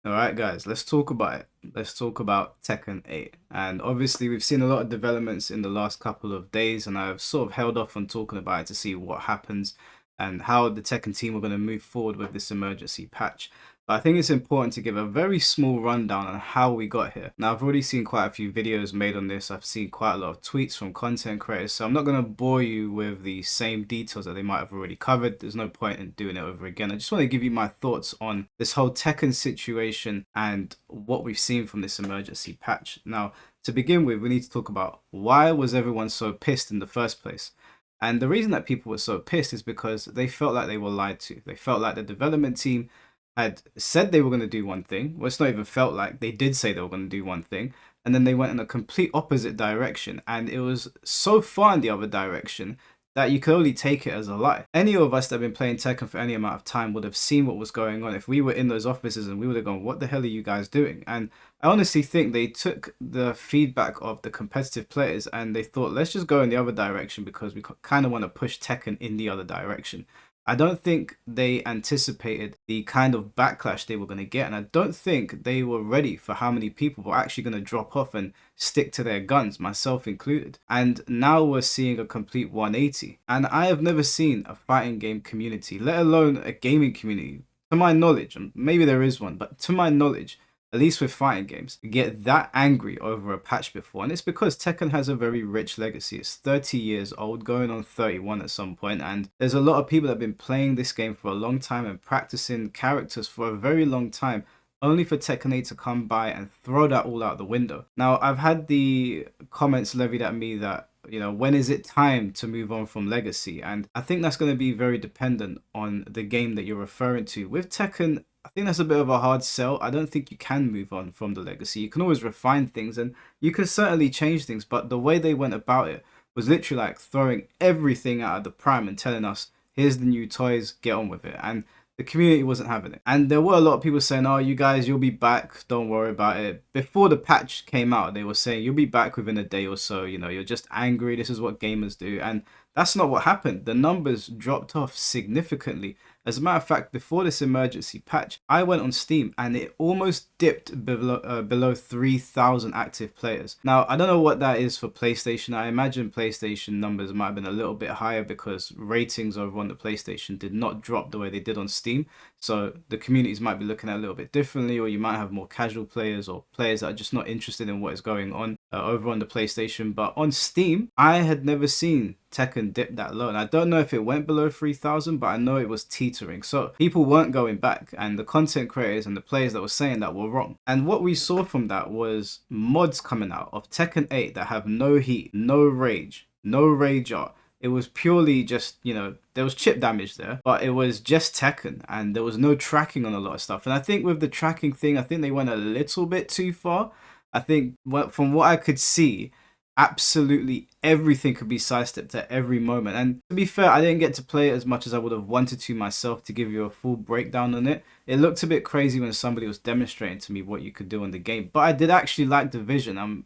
All right, guys, let's talk about it. Let's talk about Tekken 8. And obviously, we've seen a lot of developments in the last couple of days, and I've sort of held off on talking about it to see what happens and how the Tekken team are going to move forward with this emergency patch. But I think it's important to give a very small rundown on how we got here. Now, I've already seen quite a few videos made on this. I've seen quite a lot of tweets from content creators, so I'm not going to bore you with the same details that they might have already covered. There's no point in doing it over again. I just want to give you my thoughts on this whole Tekken situation and what we've seen from this emergency patch. Now, to begin with, we need to talk about why was everyone so pissed in the first place? And the reason that people were so pissed is because they felt like they were lied to. They felt like the development team had said they were going to do one thing. Well, it's not even felt like they did say they were going to do one thing. And then they went in a complete opposite direction. And it was so far in the other direction that you could only take it as a lie. Any of us that have been playing Tekken for any amount of time would have seen what was going on. If we were in those offices, and we would have gone, what the hell are you guys doing? And I honestly think they took the feedback of the competitive players and they thought, let's just go in the other direction because we kind of want to push Tekken in the other direction. I don't think they anticipated the kind of backlash they were going to get, and I don't think they were ready for how many people were actually going to drop off and stick to their guns, myself included. And now we're seeing a complete 180. And I have never seen a fighting game community, let alone a gaming community, to my knowledge, and maybe there is one, but to my knowledge, at least with fighting games, get that angry over a patch before. And it's because Tekken has a very rich legacy. It's 30 years old, going on 31 at some point, and there's a lot of people that have been playing this game for a long time and practicing characters for a very long time, only for Tekken 8 to come by and throw that all out the window. Now, I've had the comments levied at me that, when is it time to move on from legacy? And I think that's going to be very dependent on the game that you're referring to. With Tekken, I think that's a bit of a hard sell. I don't think you can move on from the legacy. You can always refine things and you can certainly change things, but the way they went about it was literally like throwing everything out of the prime and telling us, here's the new toys, get on with it. And the community wasn't having it. And there were a lot of people saying, oh, you guys, you'll be back. Don't worry about it. Before the patch came out, they were saying, you'll be back within a day or so. You're just angry. This is what gamers do. And that's not what happened. The numbers dropped off significantly. As a matter of fact, before this emergency patch, I went on Steam and it almost dipped below 3,000 active players. Now, I don't know what that is for PlayStation. I imagine PlayStation numbers might have been a little bit higher because ratings over on the PlayStation did not drop the way they did on Steam. So the communities might be looking at it a little bit differently, or you might have more casual players or players that are just not interested in what is going on over on the PlayStation. But on Steam, I had never seen Tekken dip that low, and I don't know if it went below 3,000, but I know it was teetering. So people weren't going back, and the content creators and the players that were saying that were wrong. And what we saw from that was mods coming out of Tekken 8 that have no heat, no rage, no rage art. It was purely just, there was chip damage there, but it was just Tekken and there was no tracking on a lot of stuff. And I think with the tracking thing, I think they went a little bit too far. I think from what I could see, absolutely everything could be sidestepped at every moment. And to be fair, I didn't get to play it as much as I would have wanted to myself to give you a full breakdown on it. It looked a bit crazy when somebody was demonstrating to me what you could do in the game, but I did actually like the vision. I'm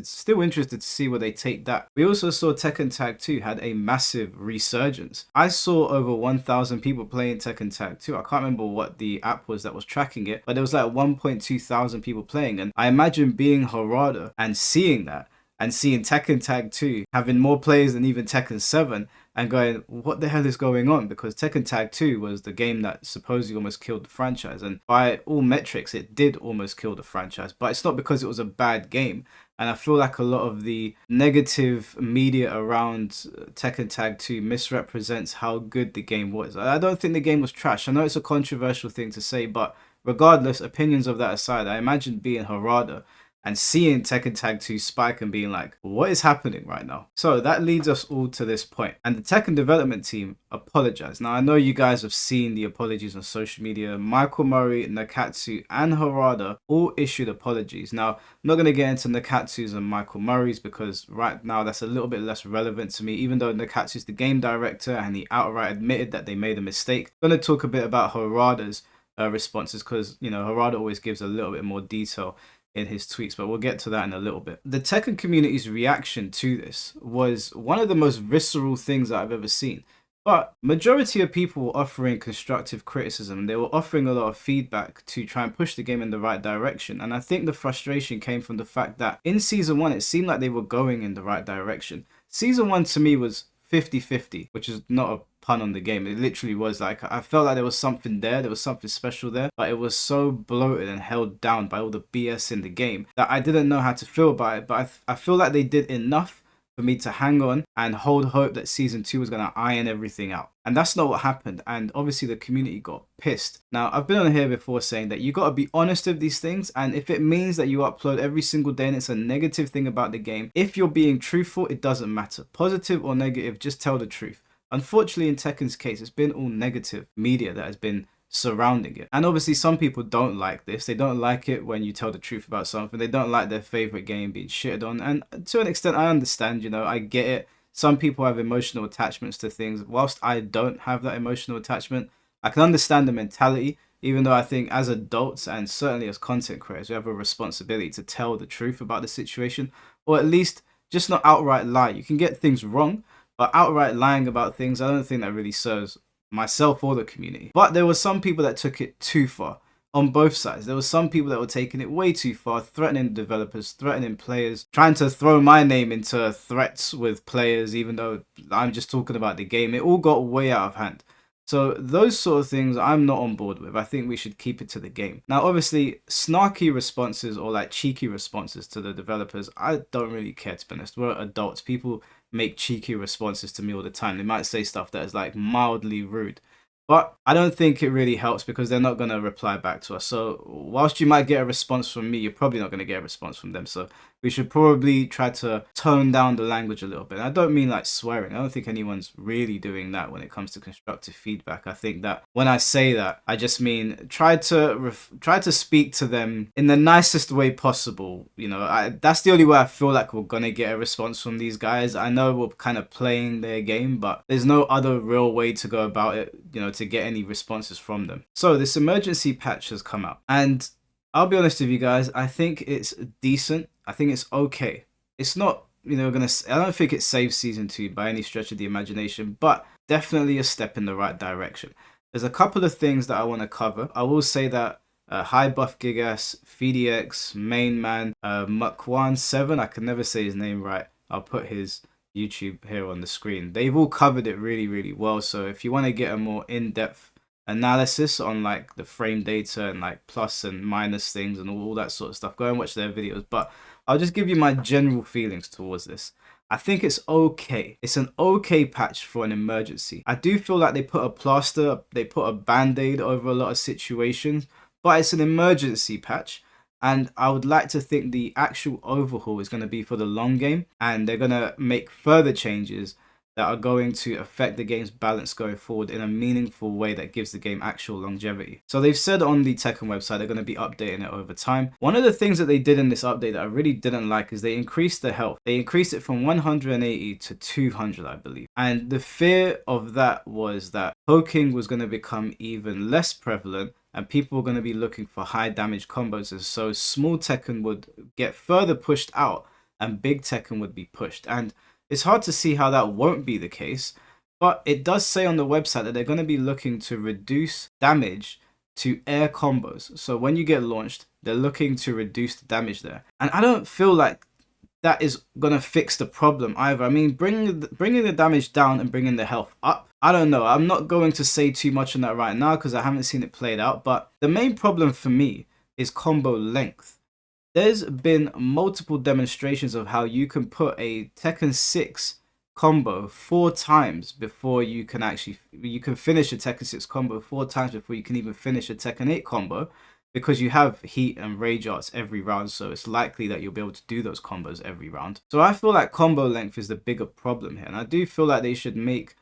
still interested to see where they take that. We also saw Tekken Tag 2 had a massive resurgence. I saw over 1,000 people playing Tekken Tag 2. I can't remember what the app was that was tracking it, but there was like 1.2 thousand people playing. And I imagine being Harada and seeing that, and seeing Tekken Tag 2 having more players than even Tekken 7 and going, what the hell is going on? Because Tekken Tag 2 was the game that supposedly almost killed the franchise. And by all metrics, it did almost kill the franchise. But it's not because it was a bad game. And I feel like a lot of the negative media around Tekken Tag 2 misrepresents how good the game was. I don't think the game was trash. I know it's a controversial thing to say, but regardless, opinions of that aside, I imagine being Harada and seeing Tekken Tag 2 spike and being like, what is happening right now? So that leads us all to this point. And the Tekken development team apologized. Now, I know you guys have seen the apologies on social media. Michael Murray, Nakatsu, and Harada all issued apologies. Now, I'm not going to get into Nakatsu's and Michael Murray's because right now that's a little bit less relevant to me, even though Nakatsu's the game director and he outright admitted that they made a mistake. I'm going to talk a bit about Harada's responses because, Harada always gives a little bit more detail in his tweets, but we'll get to that in a little bit. The Tekken community's reaction to this was one of the most visceral things that I've ever seen. But majority of people were offering constructive criticism. They were offering a lot of feedback to try and push the game in the right direction. And I think the frustration came from the fact that in Season 1, it seemed like they were going in the right direction. Season 1 to me was 50-50, which is not a pun on the game. It literally was like, I felt like there was something there, there was something special there, but it was so bloated and held down by all the BS in the game that I didn't know how to feel about it. But I feel like they did enough for me to hang on and hold hope that Season 2 was going to iron everything out. And that's not what happened. And obviously the community got pissed. Now, I've been on here before saying that you got to be honest with these things. And if it means that you upload every single day and it's a negative thing about the game, if you're being truthful, it doesn't matter. Positive or negative, just tell the truth. Unfortunately, in Tekken's case, it's been all negative media that has been surrounding it. And obviously some people don't like this. They don't like it when you tell the truth about something. They don't like their favorite game being shitted on. And to an extent, I understand, you know, I get it. Some people have emotional attachments to things. Whilst I don't have that emotional attachment, I can understand the mentality, even though I think as adults and certainly as content creators, we have a responsibility to tell the truth about the situation, or at least just not outright lie. You can get things wrong, but outright lying about things, I don't think that really serves myself or the community. But there were some people that took it too far on both sides. There were some people that were taking it way too far, threatening developers, threatening players, trying to throw my name into threats with players, even though I'm just talking about the game. It all got way out of hand. So those sort of things I'm not on board with. I think we should keep it to the game. Now, obviously, snarky responses or like cheeky responses to the developers, I don't really care, to be honest. We're adults. People make cheeky responses to me all the time. They might say stuff that is like mildly rude. But I don't think it really helps because they're not going to reply back to us. So whilst you might get a response from me, you're probably not going to get a response from them. So we should probably try to tone down the language a little bit. I don't mean like swearing. I don't think anyone's really doing that when it comes to constructive feedback. I think that when I say that, I just mean try to speak to them in the nicest way possible. You know, that's the only way I feel like we're going to get a response from these guys. I know we're kind of playing their game, but there's no other real way to go about it, you know, to get any responses from them. So this emergency patch has come out, and I'll be honest with you guys, I think it's decent. I think it's okay. It's not, you know, I don't think it saves Season 2 by any stretch of the imagination, but definitely a step in the right direction. There's a couple of things that I want to cover. I will say that High Buff Gigas, FDX, Main Man, Mukwan7, I can never say his name right. I'll put his YouTube here on the screen. They've all covered it really, really well. So if you want to get a more in-depth analysis on like the frame data and like plus and minus things and all that sort of stuff, go and watch their videos. But I'll just give you my general feelings towards this. I think it's okay. It's an okay patch for an emergency. I do feel like they put a plaster, they put a band-aid over a lot of situations, but it's an emergency patch. And I would like to think the actual overhaul is going to be for the long game, and they're going to make further changes that are going to affect the game's balance going forward in a meaningful way that gives the game actual longevity. So they've said on the Tekken website they're going to be updating it over time. One of the things that they did in this update that I really didn't like is they increased the health. They increased it from 180 to 200, I believe. And the fear of that was that poking was going to become even less prevalent, and people were going to be looking for high damage combos, and so small Tekken would get further pushed out and big Tekken would be pushed. And it's hard to see how that won't be the case, but it does say on the website that they're going to be looking to reduce damage to air combos. So when you get launched, they're looking to reduce the damage there. And I don't feel like that is going to fix the problem either. I mean, bringing the damage down and bringing the health up, I don't know. I'm not going to say too much on that right now because I haven't seen it played out. But the main problem for me is combo length. There's been multiple demonstrations of how you can put a Tekken 6 combo 4 times before you can finish a Tekken 6 combo 4 times before you can even finish a Tekken 8 combo, because you have heat and rage arts every round, so it's likely that you'll be able to do those combos every round. So I feel like combo length is the bigger problem here, and I do feel like they should make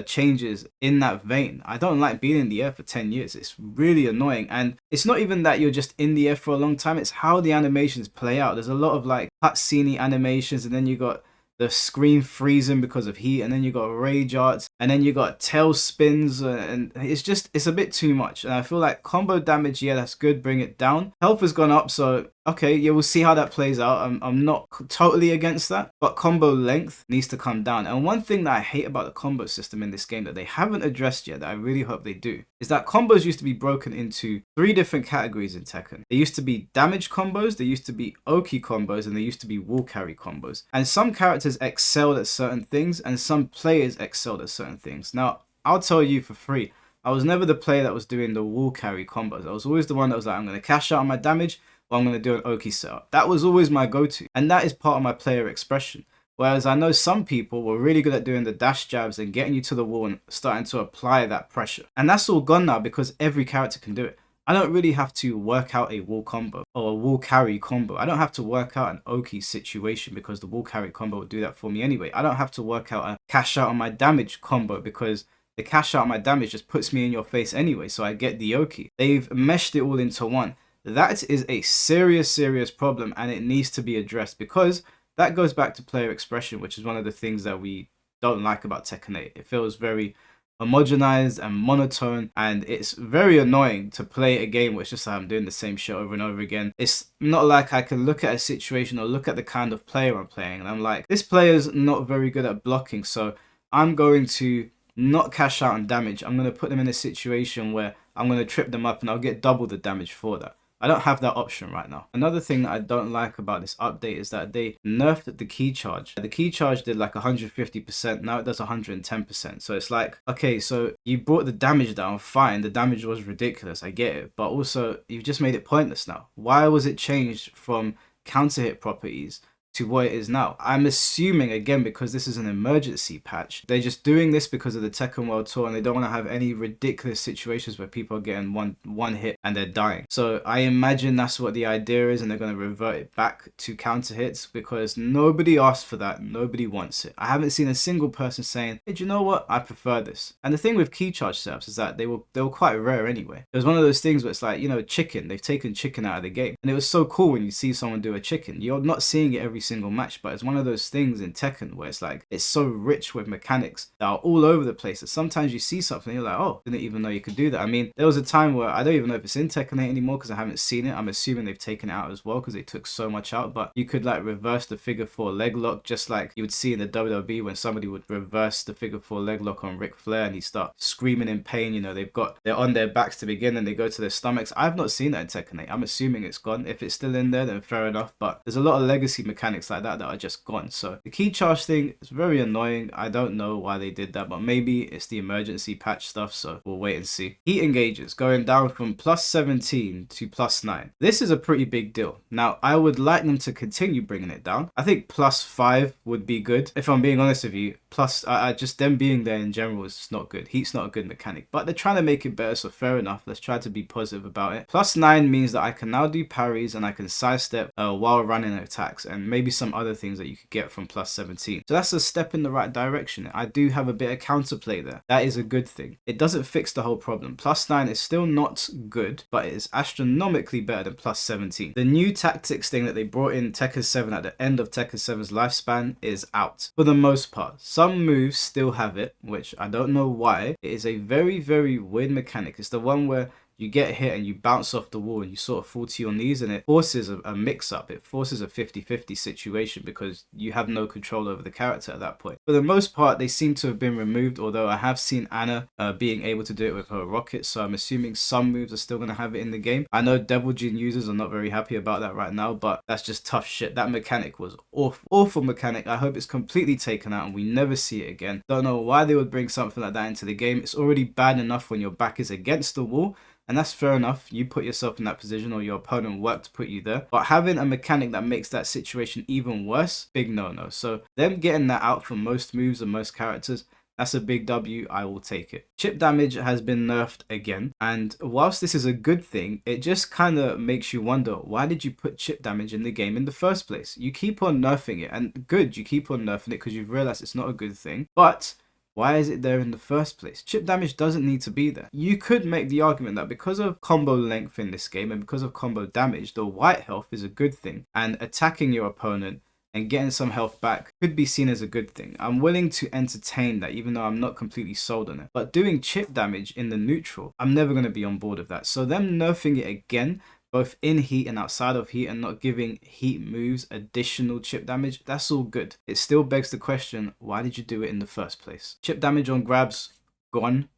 changes in that vein. I don't like being in the air for 10 years. It's really annoying, and it's not even that you're just in the air for a long time, it's how the animations play out. There's a lot of like cutscene animations, and then you got the screen freezing because of heat, and then you got rage arts, and then you got tail spins, and it's a bit too much. And I feel like combo damage, yeah, that's good, bring it down. Health has gone up, so Okay, yeah, we'll see how that plays out. I'm not totally against that, but combo length needs to come down. And one thing that I hate about the combo system in this game that they haven't addressed yet, that I really hope they do, is that combos used to be broken into 3 different categories in Tekken. There used to be damage combos, there used to be Oki combos, and there used to be wall carry combos. And some characters excelled at certain things, and some players excelled at certain things. Now, I'll tell you for free, I was never the player that was doing the wall carry combos. I was always the one that was like, I'm going to cash out on my damage, or I'm going to do an Oki setup. That was always my go-to, and that is part of my player expression. Whereas I know some people were really good at doing the dash jabs and getting you to the wall and starting to apply that pressure. And that's all gone now because every character can do it. I don't really have to work out a wall combo or a wall carry combo. I don't have to work out an Oki situation because the wall carry combo will do that for me anyway. I don't have to work out a cash out on my damage combo because the cash out on my damage just puts me in your face anyway, so I get the Oki. They've meshed it all into one. That is a serious problem, and it needs to be addressed because that goes back to player expression, which is one of the things that we don't like about Tekken 8. It feels very homogenized and monotone, and it's very annoying to play a game where it's just like I'm doing the same shit over and over again. It's not like I can look at a situation or look at the kind of player I'm playing and I'm like, this player's not very good at blocking, so I'm going to not cash out on damage. I'm going to put them in a situation where I'm going to trip them up and I'll get double the damage for that. I don't have that option right now. Another thing that I don't like about this update is that they nerfed the key charge. The key charge did like 150%, now it does 110%. So it's like, okay, so you brought the damage down, fine, the damage was ridiculous, I get it. But also, you've just made it pointless now. Why was it changed from counter hit properties to what it is now? I'm assuming, again, because this is an emergency patch, they're just doing this because of the Tekken World Tour and they don't want to have any ridiculous situations where people are getting one hit and they're dying. So I imagine that's what the idea is, and they're going to revert it back to counter hits because nobody asked for that, nobody wants it. I haven't seen a single person saying, hey, do you know what, I prefer this. And the thing with key charge setups is that they were quite rare anyway. It was one of those things where it's like, you know, chicken, they've taken chicken out of the game, and it was so cool when you see someone do a chicken. You're not seeing it every single match, but it's one of those things in Tekken where it's like, it's so rich with mechanics that are all over the place that sometimes you see something and you're like, oh, didn't even know you could do that. I mean, there was a time where I don't even know if it's in Tekken 8 anymore because I haven't seen it. I'm assuming they've taken it out as well because they took so much out, but you could like reverse the figure 4 leg lock just like you would see in the WWE when somebody would reverse the figure 4 leg lock on Ric Flair and he'd start screaming in pain. You know, they're on their backs to begin and they go to their stomachs. I've not seen that in Tekken 8. I'm assuming it's gone. If it's still in there, then fair enough, but there's a lot of legacy mechanics like that are just gone. So the key charge thing is very annoying. I don't know why they did that, but maybe it's the emergency patch stuff, so we'll wait and see. Heat engages going down from plus 17 to plus 9. This is a pretty big deal. Now, I would like them to continue bringing it down. I think plus 5 would be good. If I'm being honest with you, plus just them being there in general is just not good. Heat's not a good mechanic, but they're trying to make it better, so fair enough. Let's try to be positive about it. Plus 9 means that I can now do parries and I can sidestep while running attacks, and maybe some other things that you could get from plus 17. So that's a step in the right direction. I do have a bit of counterplay there. That is a good thing. It doesn't fix the whole problem. Plus 9 is still not good, but it is astronomically better than plus 17. The new tactics thing that they brought in Tekken 7 at the end of Tekken 7's lifespan is out for the most part. Some moves still have it, which I don't know why. It is a very weird mechanic. It's the one where you get hit and you bounce off the wall and you sort of fall to your knees, and it forces a mix-up. It forces a 50-50 situation because you have no control over the character at that point. For the most part, they seem to have been removed, although I have seen Anna being able to do it with her rocket, so I'm assuming some moves are still going to have it in the game. I know Devil Jin users are not very happy about that right now, but that's just tough shit. That mechanic was awful mechanic. I hope it's completely taken out and we never see it again. Don't know why they would bring something like that into the game. It's already bad enough when your back is against the wall, and that's fair enough. You put yourself in that position or your opponent worked to put you there. But having a mechanic that makes that situation even worse, big no-no. So them getting that out for most moves and most characters, that's a big W. I will take it. Chip damage has been nerfed again. And whilst this is a good thing, it just kind of makes you wonder, why did you put chip damage in the game in the first place? You keep on nerfing it, and good, you keep on nerfing it because you've realized it's not a good thing. But why is it there in the first place? Chip damage doesn't need to be there. You could make the argument that because of combo length in this game and because of combo damage, the white health is a good thing, and attacking your opponent and getting some health back could be seen as a good thing. I'm willing to entertain that, even though I'm not completely sold on it. But doing chip damage in the neutral, I'm never going to be on board with that. So them nerfing it again, both in heat and outside of heat, and not giving heat moves additional chip damage, that's all good. It still begs the question, why did you do it in the first place? Chip damage on grabs, gone.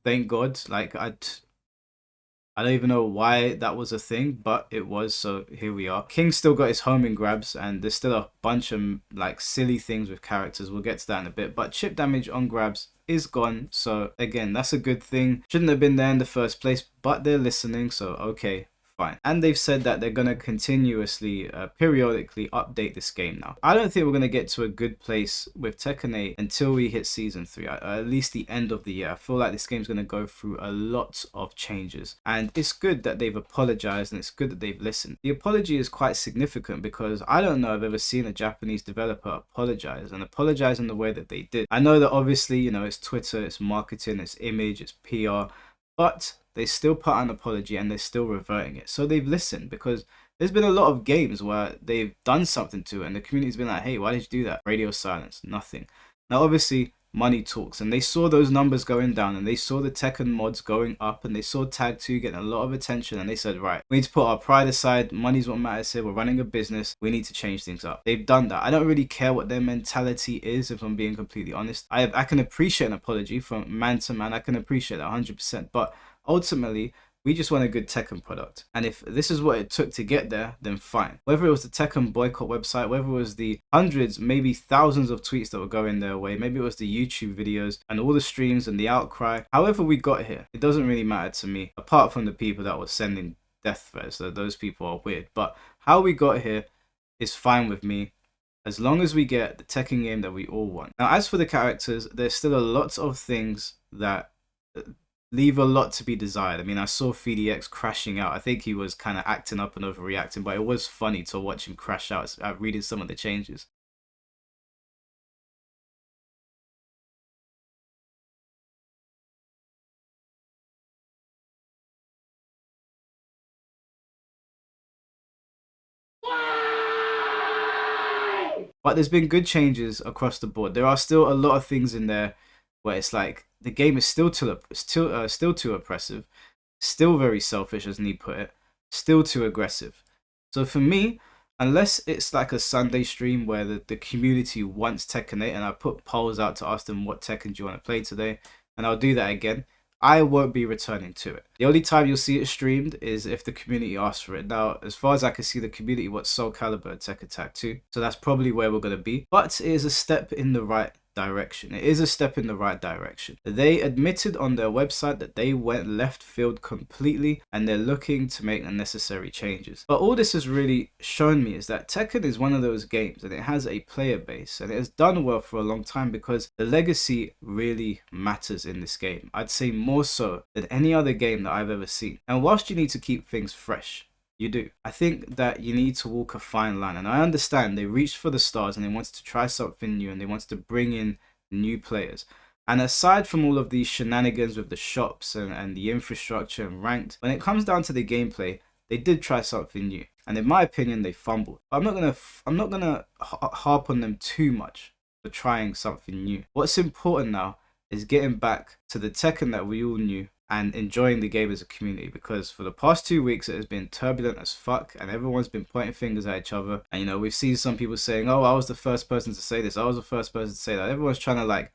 Thank God. Like, I don't even know why that was a thing, but it was, so here we are. King still got his homing grabs, and there's still a bunch of like silly things with characters. We'll get to that in a bit, but chip damage on grabs is gone, so again, that's a good thing. Shouldn't have been there in the first place, but they're listening, so okay. Fine. And they've said that they're going to continuously, periodically update this game now. I don't think we're going to get to a good place with Tekken 8 until we hit Season 3, at least the end of the year. I feel like this game's going to go through a lot of changes. And it's good that they've apologized, and it's good that they've listened. The apology is quite significant because I don't know I've ever seen a Japanese developer apologize in the way that they did. I know that obviously, you know, it's Twitter, it's marketing, it's image, it's PR, but they still put out an apology and they're still reverting it. So they've listened, because there's been a lot of games where they've done something to it and the community's been like, hey, why did you do that? Radio silence, nothing. Now, obviously, money talks, and they saw those numbers going down, and they saw the Tekken mods going up, and they saw Tag 2 getting a lot of attention, and they said, right, we need to put our pride aside. Money's what matters here. We're running a business. We need to change things up. They've done that. I don't really care what their mentality is, if I'm being completely honest. I can appreciate an apology from man to man. I can appreciate that 100%, but ultimately, we just want a good Tekken product. And if this is what it took to get there, then fine. Whether it was the Tekken boycott website, whether it was the hundreds, maybe thousands of tweets that were going their way, maybe it was the YouTube videos and all the streams and the outcry, however we got here, it doesn't really matter to me, apart from the people that were sending death threats. So those people are weird. But how we got here is fine with me, as long as we get the Tekken game that we all want. Now, as for the characters, there's still a lot of things that leave a lot to be desired. I mean, I saw FDX crashing out. I think he was kind of acting up and overreacting, but it was funny to watch him crash out reading some of the changes. But there's been good changes across the board. There are still a lot of things in there where it's like the game is still too oppressive, still very selfish, as Need put it, still too aggressive. So for me, unless it's like a Sunday stream where the community wants Tekken 8, and I put polls out to ask them what Tekken do you want to play today, and I'll do that again, I won't be returning to it. The only time you'll see it streamed is if the community asks for it. Now, as far as I can see, the community wants Soul Calibur and Tekken Tag 2, so that's probably where we're going to be. But it is a step in the right direction. It is a step in the right direction. They admitted on their website that they went left field completely, and they're looking to make the necessary changes. But all this has really shown me is that Tekken is one of those games, and it has a player base, and it has done well for a long time because the legacy really matters in this game. I'd say more so than any other game that I've ever seen. And whilst you need to keep things fresh, you do. I think that you need to walk a fine line, and I understand they reached for the stars and they wanted to try something new, and they wanted to bring in new players. And aside from all of these shenanigans with the shops and the infrastructure and ranked, when it comes down to the gameplay, they did try something new, and in my opinion, they fumbled. But I'm not gonna harp on them too much for trying something new. What's important now is getting back to the Tekken that we all knew and enjoying the game as a community, because for the past 2 weeks it has been turbulent as fuck, and everyone's been pointing fingers at each other. And you know, we've seen some people saying, oh, I was the first person to say this, I was the first person to say that. Everyone's trying to like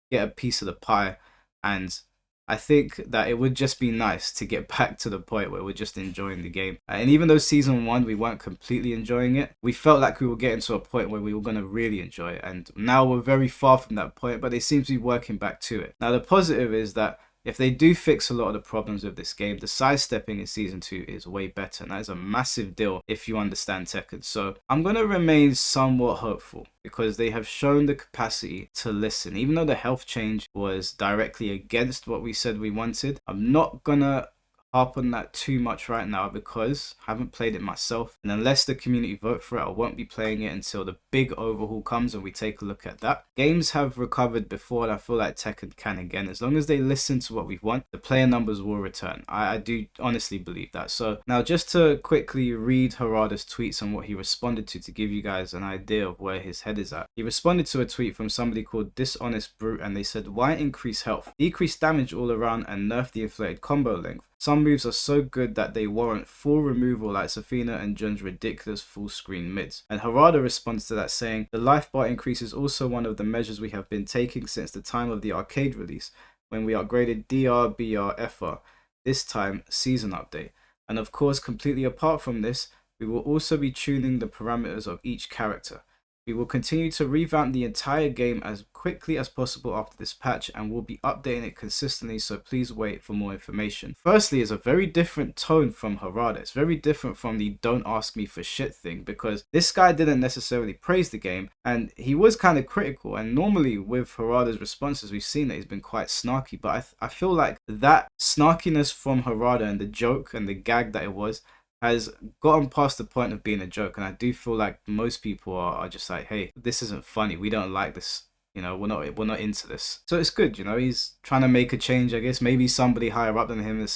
get a piece of the pie, and I think that it would just be nice to get back to the point where we're just enjoying the game. And even though season 1 we weren't completely enjoying it, we felt like we were getting to a point where we were going to really enjoy it, and now we're very far from that point, but they seem to be working back to it. Now, the positive is that if they do fix a lot of the problems with this game, the sidestepping in Season 2 is way better. And that is a massive deal if you understand Tekken. So I'm going to remain somewhat hopeful, because they have shown the capacity to listen. Even though the health change was directly against what we said we wanted, I'm not going to harp on that too much right now because I haven't played it myself, and unless the community vote for it, I won't be playing it until the big overhaul comes and we take a look at that. Games have recovered before, and I feel like Tekken can again. As long as they listen to what we want, the player numbers will return. I do honestly believe that. So now, just to quickly read Harada's tweets and what he responded to give you guys an idea of where his head is at. He responded to a tweet from somebody called Dishonest Brute, and they said, why increase health, decrease damage all around, and nerf the inflated combo length? Some moves are so good that they warrant full removal, like Safina and Jun's ridiculous full screen mids. And Harada responds to that saying, the life bar increase is also one of the measures we have been taking since the time of the arcade release, when we upgraded DR, BR, FR, this time season update. And of course, completely apart from this, we will also be tuning the parameters of each character. We will continue to revamp the entire game as quickly as possible after this patch, and we'll be updating it consistently, so please wait for more information. Firstly, it's a very different tone from Harada. It's very different from the don't ask me for shit thing, because this guy didn't necessarily praise the game and he was kind of critical, and normally with Harada's responses we've seen that he's been quite snarky, but I feel like that snarkiness from Harada and the joke and the gag that it was has gotten past the point of being a joke, and I do feel like most people are just like, hey, this isn't funny, we don't like this, you know, we're not into this. So it's good, you know, he's trying to make a change. I guess maybe somebody higher up than him has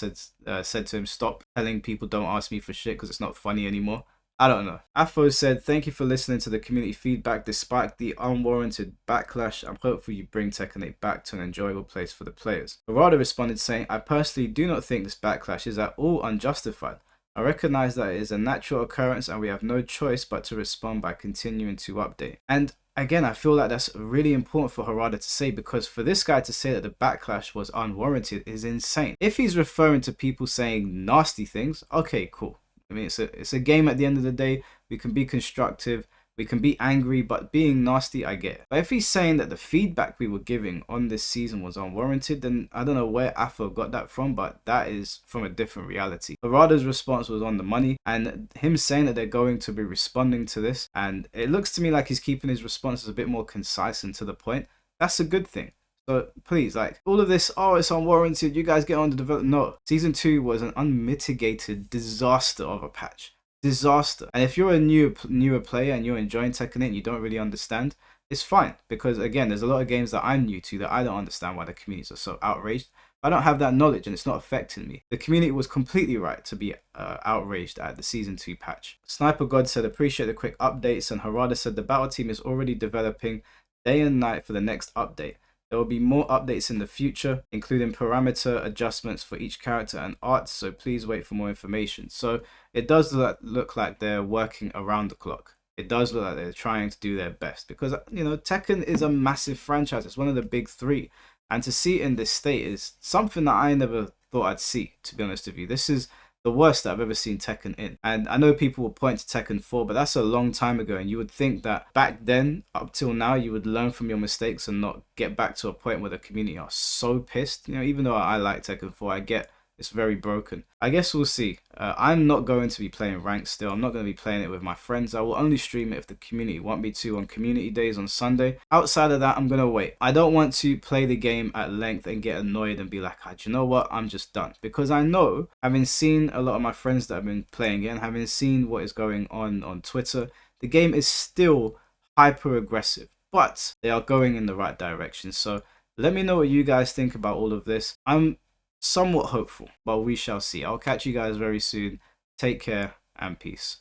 said to him, stop telling people don't ask me for shit because it's not funny anymore. I don't know. Afo said, thank you for listening to the community feedback. Despite the unwarranted backlash, I'm hopeful you bring Tekken 8 back to an enjoyable place for the players. Harada responded saying, I personally do not think this backlash is at all unjustified. I recognize that it is a natural occurrence and we have no choice but to respond by continuing to update. And again, I feel like that's really important for Harada to say, because for this guy to say that the backlash was unwarranted is insane. If he's referring to people saying nasty things, okay, cool. I mean, it's a game at the end of the day. We can be constructive, we can be angry, but being nasty, I get it. But if he's saying that the feedback we were giving on this season was unwarranted, then I don't know where Afo got that from, but that is from a different reality. Harada's response was on the money, and him saying that they're going to be responding to this, and it looks to me like he's keeping his responses a bit more concise and to the point. That's a good thing. So please, like, all of this, oh, it's unwarranted, you guys get on the development. No, Season 2 was an unmitigated disaster of a patch. Disaster. And if you're a newer player and you're enjoying Tekken 8 and you don't really understand, it's fine, because again, there's a lot of games that I'm new to that I don't understand why the communities are so outraged. I don't have that knowledge and it's not affecting me. The community was completely right to be outraged at the Season 2 patch. Sniper God said, appreciate the quick updates, and Harada said the battle team is already developing day and night for the next update. There will be more updates in the future, including parameter adjustments for each character and art, so please wait for more information. So it does look like they're working around the clock. It does look like they're trying to do their best, because, you know, Tekken is a massive franchise. It's one of the big three. And to see it in this state is something that I never thought I'd see, to be honest with you. This is the worst that I've ever seen Tekken in. And I know people will point to Tekken 4, but that's a long time ago, and you would think that back then up till now you would learn from your mistakes and not get back to a point where the community are so pissed. You know, even though I like Tekken 4, I get it's very broken. I guess we'll see. I'm not going to be playing ranked still. I'm not going to be playing it with my friends. I will only stream it if the community want me to on community days on Sunday. Outside of that, I'm going to wait. I don't want to play the game at length and get annoyed and be like, do you know what? I'm just done. Because I know, having seen a lot of my friends that have been playing it and having seen what is going on Twitter, the game is still hyper aggressive, but they are going in the right direction. So let me know what you guys think about all of this. I'm somewhat hopeful, but we shall see. I'll catch you guys very soon. Take care and peace.